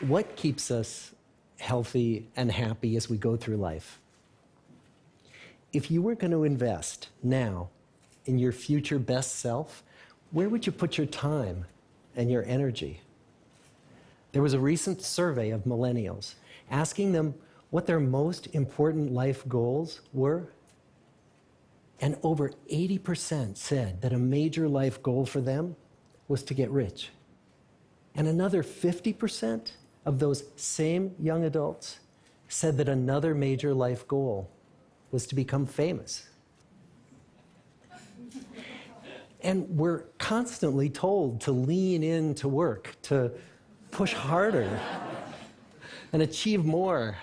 What keeps us healthy and happy as we go through life? If you were going to invest now in your future best self, where would you put your time and your energy? There was a recent survey of millennials asking them what their most important life goals were. And over 80% said that a major life goal for them was to get rich. And another 50% of those same young adults said that another major life goal was to become famous. And we're constantly told to lean into work, to push harder and achieve more.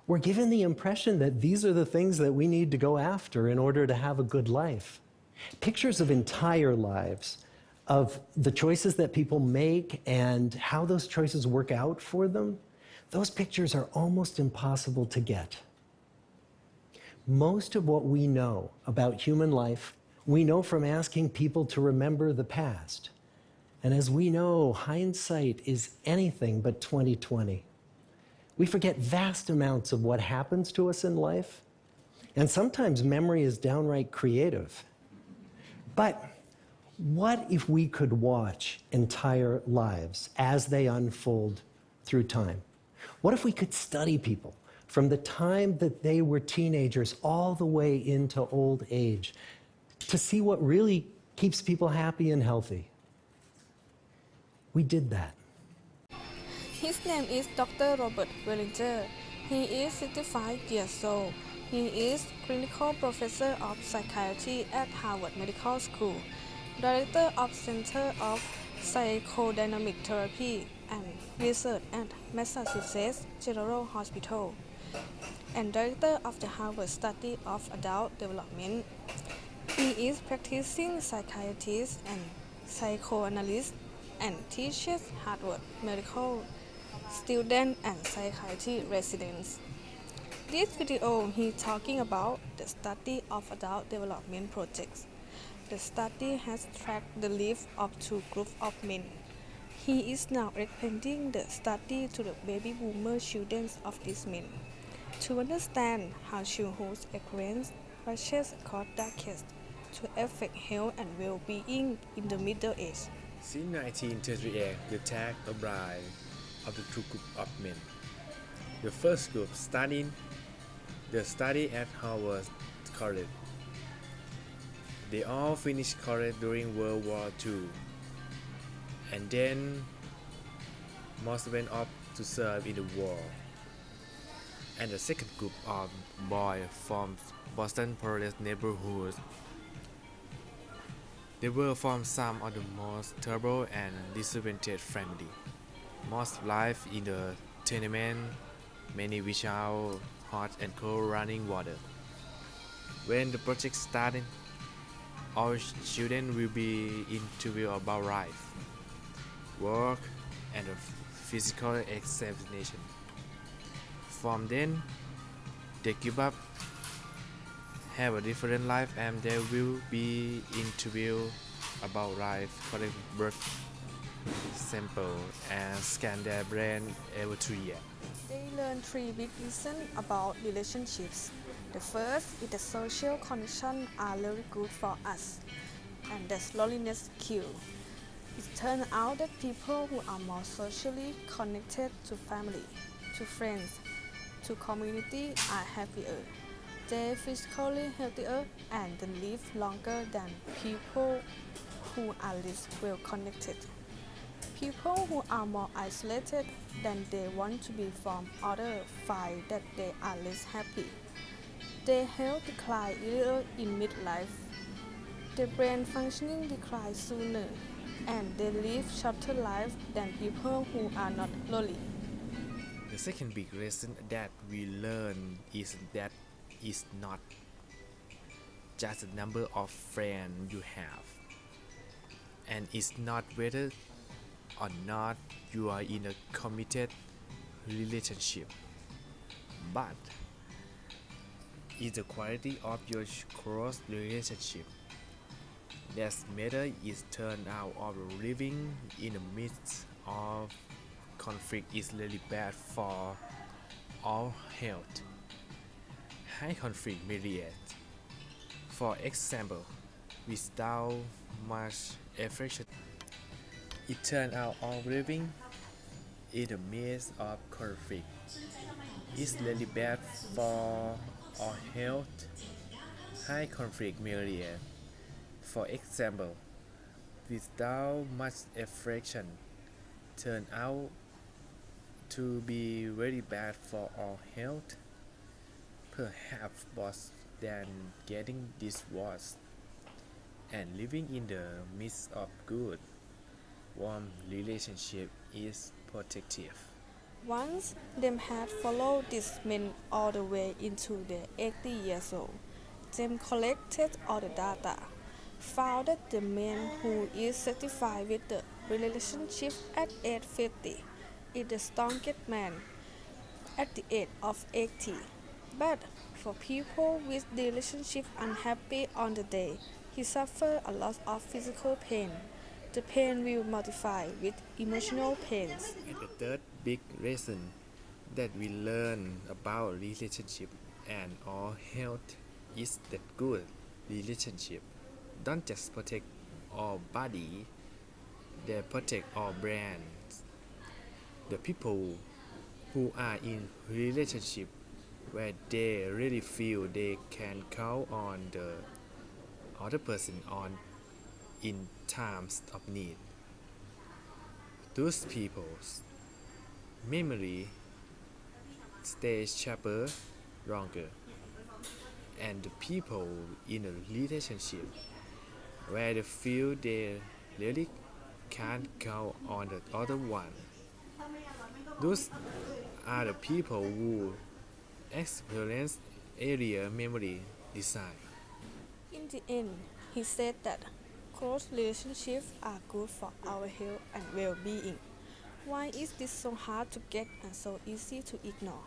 We're given the impression that these are the things that we need to go after in order to have a good life. Pictures of entire lives, of the choices that people make and how those choices work out for them, those pictures are almost impossible to get. Most of what we know about human life, we know from asking people to remember the past. And as we know, hindsight is anything but 20/20. We forget vast amounts of what happens to us in life, and sometimes memory is downright creative. But what if we could watch entire lives as they unfold through time? What if we could study people from the time that they were teenagers all the way into old age to see what really keeps people happy and healthy? We did that. His name is Dr. Robert Wellinger. He is 65 years old. He is clinical professor of psychiatry at Harvard Medical School, director of Center of Psychodynamic Therapy and Research at Massachusetts General Hospital, and director of the Harvard Study of Adult Development. He is practicing psychiatrist and psychoanalyst and teaches Harvard Medical students and psychiatry residents. This video he talking about the study of adult development projects. The study has tracked the lives of two groups of men. He is now recommending the study to the baby boomer children of these men to understand how childhood experience rushes across decades to affect health and well-being in the middle age. Since 1938, the tag a bride of the two groups of men. The first group studied the study at Harvard College. They all finished college during World War II, and then most went off to serve in the war. And the second group of boys from Boston Police neighborhood. They were from some of the most terrible and disadvantaged families. Most live in the tenement, many without hot and cold running water. When the project started, all children will be interviewed about life, work, and a physical examination. From then, they give up, have a different life, and they will be interviewed about life, collect blood sample, and scan their brain every 2 years. They learn three big lessons about relationships. The first is that social connections are very good for us, and that loneliness kills. It turns out that people who are more socially connected to family, to friends, to community are happier. They physically healthier and they live longer than people who are less well connected. People who are more isolated than they want to be from others find that they are less happy. Their health declines earlier in midlife. Their brain functioning declines sooner, and they live shorter lives than people who are not lonely. The second big lesson that we learn is that it's not just the number of friends you have, and it's not whether or not you are in a committed relationship, but it's the quality of your close relationship that matters. Is turned out of living in the midst of conflict is really bad for all health. High conflict mediate. For example, without much affection, it turns out all living in the midst of conflict is really bad for our health. High conflict mediate. For example, without much affection, turn out to be very bad for our health, perhaps worse than getting divorced, and living in the midst of good, warm relationship is protective. Once them had followed these men all the way into their 80 years old, them collected all the data, found that the man who is satisfied with the relationship at age 50 is the strongest man at the age of 80. But for people with the relationship unhappy on the day, he suffer a lot of physical pain. The pain will multiply with emotional pains. And the third big lesson that we learn about relationship and our health is that good relationship don't just protect our body, they protect our brands. The people who are in relationship where they really feel they can count on the other person on in times of need. Those people's memory stays sharper longer. And the people in a relationship where they feel they really can't count on the other one. Those are the people who experience area memory design. In the end, he said that close relationships are good for our health and well-being. Why is this so hard to get and so easy to ignore?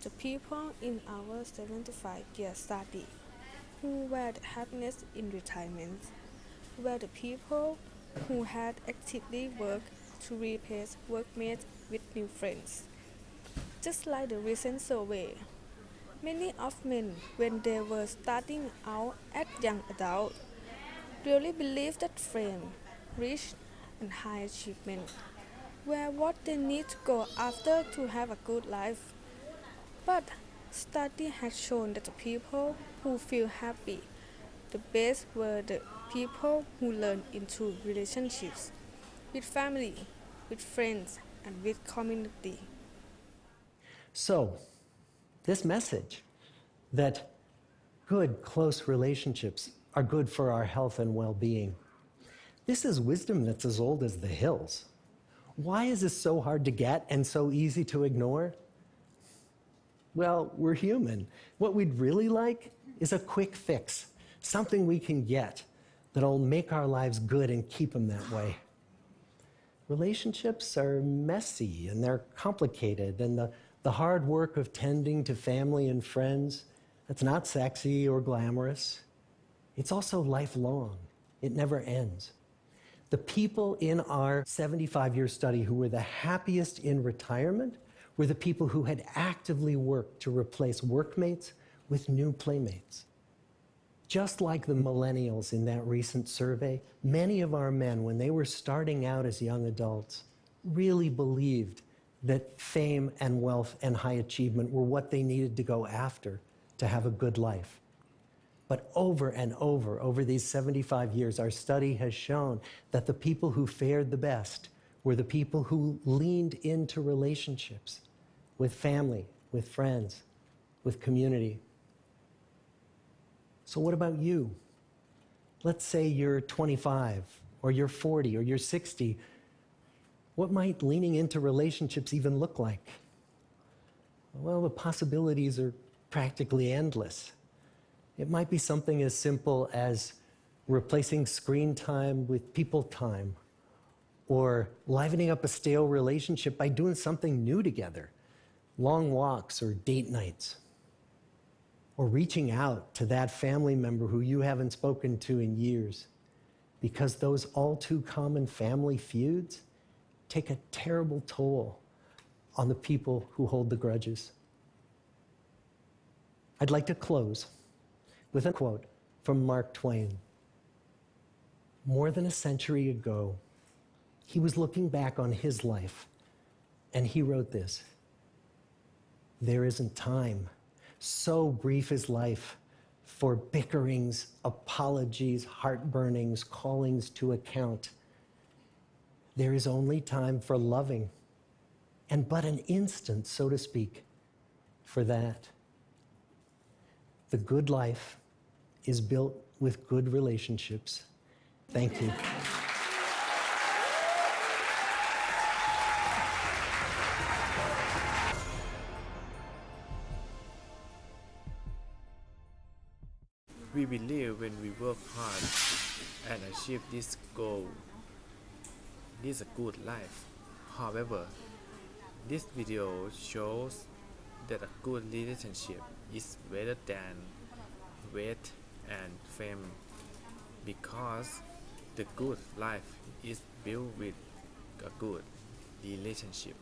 The people in our 75-year study who were the happiness in retirement were the people who had actively worked to replace workmates with new friends. Just like the recent survey, many of men, when they were starting out as young adults, really believed that fame, rich, and high achievement were what they need to go after to have a good life. But study has shown that the people who feel happy the best were the people who learn into relationships with family, with friends, and with community. So, this message that good, close relationships are good for our health and well being, this is wisdom that's as old as the hills. Why is this so hard to get and so easy to ignore? Well, we're human. What we'd really like is a quick fix, something we can get that'll make our lives good and keep them that way. Relationships are messy and they're complicated, and the hard work of tending to family and friends, that's not sexy or glamorous. It's also lifelong. It never ends. The people in our 75-year study who were the happiest in retirement were the people who had actively worked to replace workmates with new playmates. Just like the millennials in that recent survey, many of our men, when they were starting out as young adults, really believed that fame and wealth and high achievement were what they needed to go after to have a good life. But over and over these 75 years, our study has shown that the people who fared the best were the people who leaned into relationships with family, with friends, with community. So what about you? Let's say you're 25, or you're 40, or you're 60. What might leaning into relationships even look like? Well, the possibilities are practically endless. It might be something as simple as replacing screen time with people time, or livening up a stale relationship by doing something new together, long walks or date nights, or reaching out to that family member who you haven't spoken to in years, because those all too common family feuds take a terrible toll on the people who hold the grudges. I'd like to close with a quote from Mark Twain. More than a century ago, he was looking back on his life, and he wrote this: "There isn't time, so brief is life, for bickerings, apologies, heartburnings, callings to account. There is only time for loving, and but an instant, so to speak, for that. The good life is built with good relationships." Thank you. We believe when we work hard and achieve this goal, this is a good life. However, this video shows that a good relationship is better than wealth and fame, because the good life is built with a good relationship.